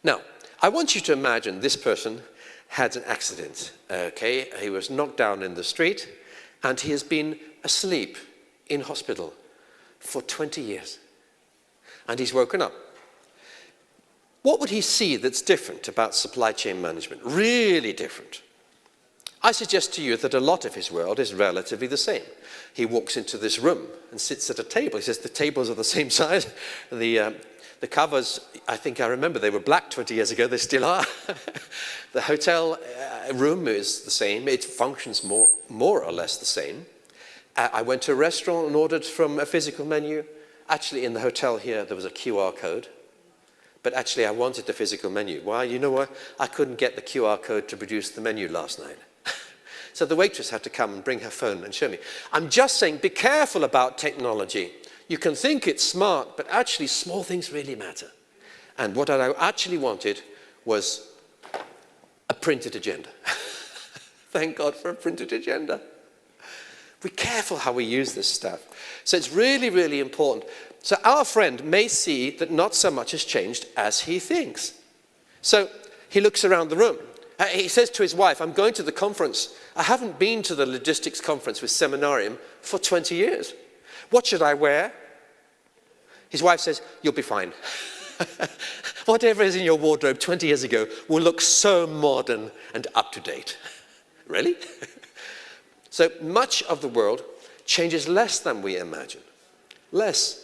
Now, I want you to imagine this person had an accident, okay? He was knocked down in the street, and he has been asleep in hospital for 20 years. And he's woken up. What would he see that's different about supply chain management? Really different. I suggest to you that a lot of his world is relatively the same. He walks into this room and sits at a table. He says the tables are the same size. The covers, I think I remember, they were black 20 years ago. They still are. The hotel room is the same. It functions more or less the same. I went to a restaurant and ordered from a physical menu. Actually, in the hotel here, there was a QR code. But actually, I wanted the physical menu. Why? You know what? I couldn't get the QR code to produce the menu last night. So the waitress had to come and bring her phone and show me. I'm just saying, be careful about technology. You can think it's smart, but actually small things really matter. And what I actually wanted was a printed agenda. Thank God for a printed agenda. Be careful how we use this stuff. So it's really, really important. So our friend may see that not so much has changed as he thinks. So he looks around the room. He says to his wife, I'm going to the conference. I haven't been to the logistics conference with Seminarium for 20 years. What should I wear? His wife says, you'll be fine. Whatever is in your wardrobe 20 years ago will look so modern and up to date. Really? So much of the world changes less than we imagine. Less.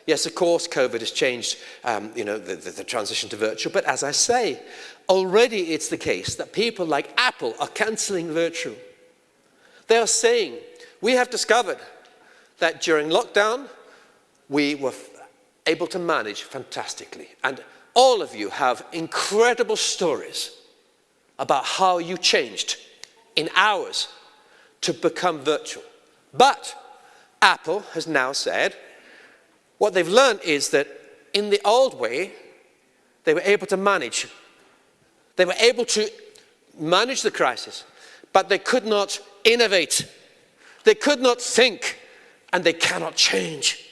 Yes, of course, COVID has changed, the transition to virtual. But as I say, already it's the case that people like Apple are cancelling virtual. They are saying, we have discovered that during lockdown, we were able to manage fantastically. And all of you have incredible stories about how you changed in hours to become virtual. But Apple has now said, what they've learned is that in the old way, they were able to manage. They were able to manage the crisis, but they could not innovate. They could not think, and they cannot change.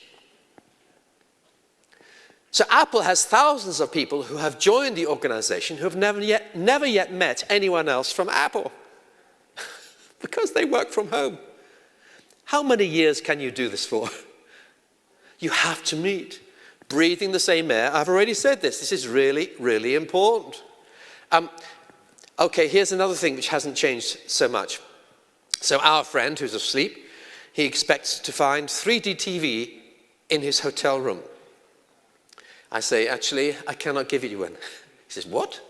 So Apple has thousands of people who have joined the organization who have never yet met anyone else from Apple because they work from home. How many years can you do this for? You have to meet. Breathing the same air. I've already said this. This is really, really important. Okay, here's another thing which hasn't changed so much. So our friend who's asleep, he expects to find 3D TV in his hotel room. I say, actually, I cannot give you one. He says, what?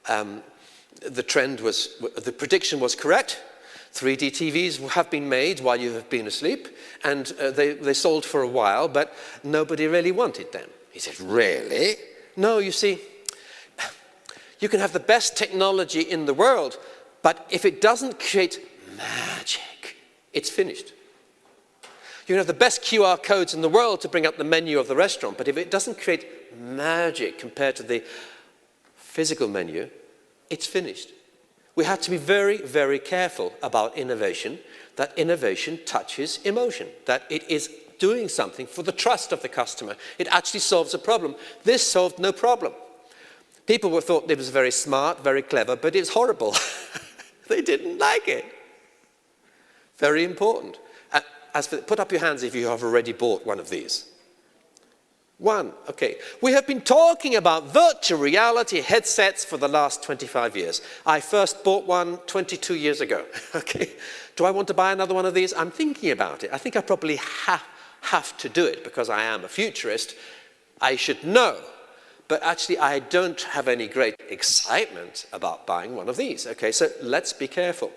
The prediction was correct. 3D TVs have been made while you have been asleep, and they sold for a while, but nobody really wanted them. He said, really? No, you see, you can have the best technology in the world, but if it doesn't create magic, it's finished. You can have the best QR codes in the world to bring up the menu of the restaurant, but if it doesn't create magic compared to the physical menu, it's finished. We have to be very, very careful about innovation, that innovation touches emotion, that it is doing something for the trust of the customer. It actually solves a problem. This solved no problem. People thought it was very smart, very clever, but it's horrible. They didn't like it. Very important. Put up your hands if you have already bought one of these. One, okay. We have been talking about virtual reality headsets for the last 25 years. I first bought one 22 years ago, okay. Do I want to buy another one of these? I'm thinking about it. I think I probably have to do it because I am a futurist. I should know. But actually, I don't have any great excitement about buying one of these, okay. So let's be careful.